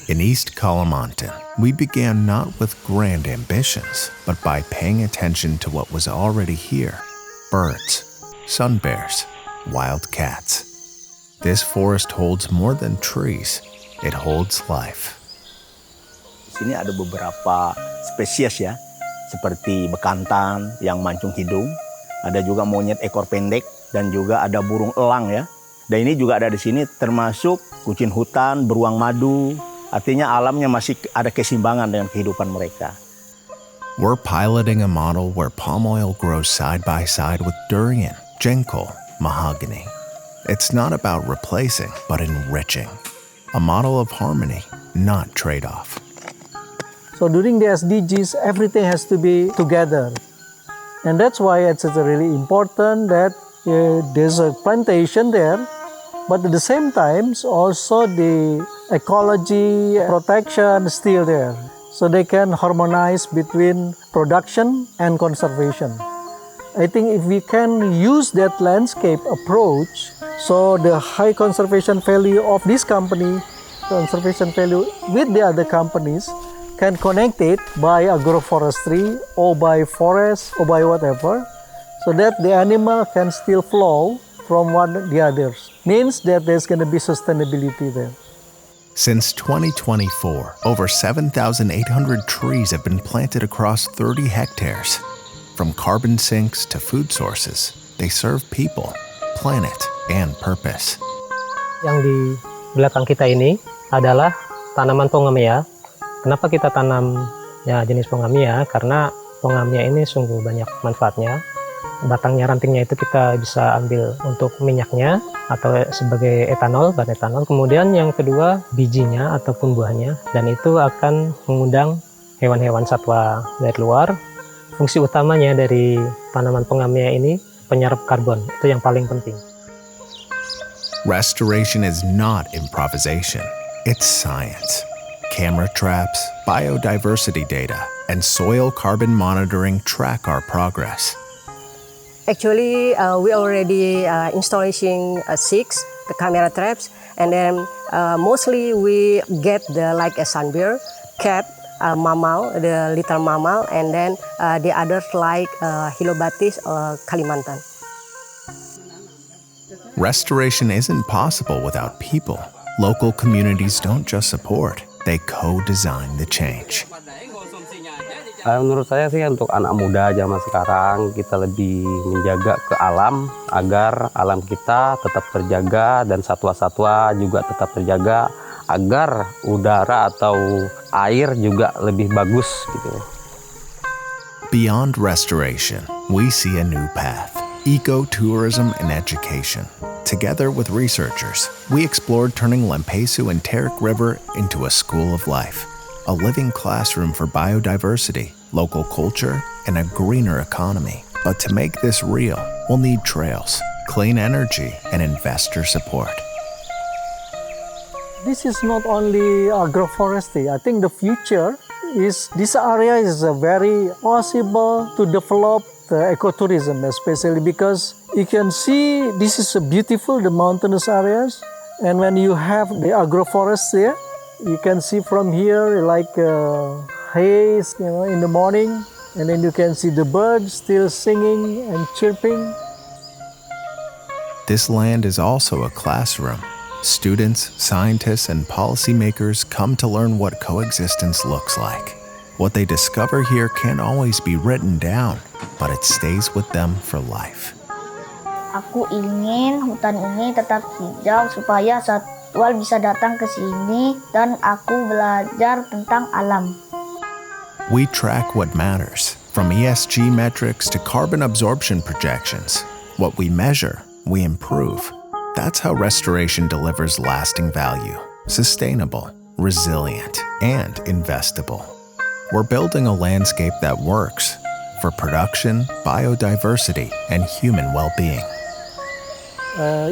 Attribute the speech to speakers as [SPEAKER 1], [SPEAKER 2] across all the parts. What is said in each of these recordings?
[SPEAKER 1] In East Kalimantan, we began not with grand ambitions, but by paying attention to what was already here: birds, sun bears, wild cats. This forest holds more than trees. It holds life.
[SPEAKER 2] Di sini ada beberapa spesies ya, seperti bekantan yang mancung hidung, ada juga monyet ekor pendek, dan juga ada burung elang ya. Dan ini juga ada di sini termasuk kucing hutan, beruang madu. Artinya alamnya masih ada keseimbangan dengan kehidupan mereka.
[SPEAKER 1] We're piloting a model where palm oil grows side by side with durian, jengkol, mahogany. It's not about replacing, but enriching. A model of harmony, not trade-off.
[SPEAKER 3] So during the SDGs, everything has to be together. And that's why it's really important that there's a plantation there, but at the same time, also the ecology protection is still there. So they can harmonize between production and conservation. I think if we can use that landscape approach, so the high conservation value of this company, conservation value with the other companies, can connect it by agroforestry or by forest or by whatever, so that the animal can still flow from one to the others. Means that there's going to be sustainability there.
[SPEAKER 1] Since 2024, over 7,800 trees have been planted across 30 hectares. From carbon sinks to food sources, they serve people, planet, and purpose.
[SPEAKER 4] Yang di belakang kita ini adalah tanaman pongamia. Kenapa kita tanam jenis pongamia? Karena pongamia ini sungguh banyak manfaatnya. Batangnya, rantingnya itu kita bisa ambil untuk minyaknya atau sebagai etanol, bahan etanol. Kemudian yang kedua, bijinya ataupun buahnya, dan itu akan mengundang hewan-hewan satwa dari luar. Fungsi utamanya dari tanaman pongamia ini penyerap karbon, itu yang paling penting.
[SPEAKER 1] Restoration is not improvisation, it's science. Camera traps, biodiversity data, and soil carbon monitoring track our progress.
[SPEAKER 5] Actually, we already installing 6 the camera traps, and then mostly we get like a sun bear, cat, mammal, the little mammal, and then the others like Hylobates or Kalimantan.
[SPEAKER 1] Restoration isn't possible without people. Local communities don't just support, they co-design the change.
[SPEAKER 6] Menurut saya sih untuk anak muda zaman sekarang kita lebih menjaga ke alam agar alam kita tetap terjaga dan satwa-satwa juga tetap terjaga agar udara atau air juga lebih bagus gitu.
[SPEAKER 1] Beyond restoration, we see a new path: ecotourism and education. Together with researchers, we explored turning Lempesu and Tarik River into a school of life, a living classroom for biodiversity, local culture, and a greener economy. But to make this real, we'll need trails, clean energy, and investor support.
[SPEAKER 3] This is not only agroforestry. I think the future is this area is very possible to develop the ecotourism, especially because you can see this is a beautiful, the mountainous areas, and when you have the agroforest there, you can see from here like haze, in the morning, and then you can see the birds still singing and chirping.
[SPEAKER 1] This land is also a classroom. Students, scientists, and policymakers come to learn what coexistence looks like. What they discover here can't always be written down, but it stays with them for life.
[SPEAKER 7] Aku ingin hutan ini tetap hijau supaya satwa bisa datang ke sini dan aku belajar tentang alam.
[SPEAKER 1] We track what matters, from ESG metrics to carbon absorption projections. What we measure, we improve. That's how restoration delivers lasting value, sustainable, resilient, and investable. We're building a landscape that works for production, biodiversity, and human well-being.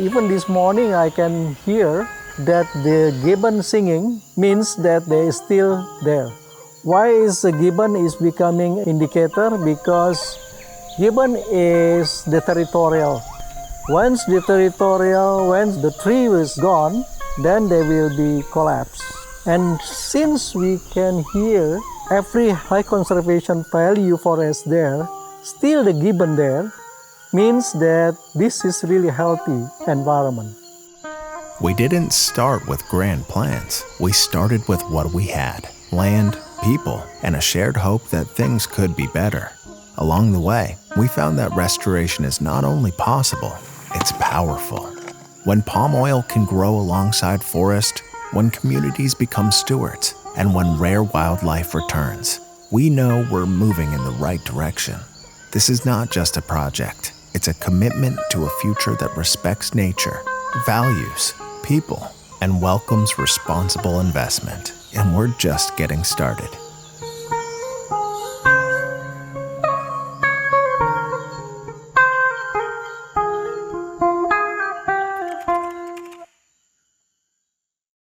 [SPEAKER 3] Even this morning I can hear that the gibbon singing means that they are still there. Why is the gibbon is becoming indicator? Because gibbon is the territorial. Once the tree is gone, then they will be collapsed. And since we can hear every high conservation value forest there, still the gibbon there, means that this is really healthy environment.
[SPEAKER 1] We didn't start with grand plans. We started with what we had: land, people, and a shared hope that things could be better. Along the way, we found that restoration is not only possible, it's powerful. When palm oil can grow alongside forest, when communities become stewards, and when rare wildlife returns, we know we're moving in the right direction. This is not just a project. It's a commitment to a future that respects nature, values people, and welcomes responsible investment. And we're just getting started.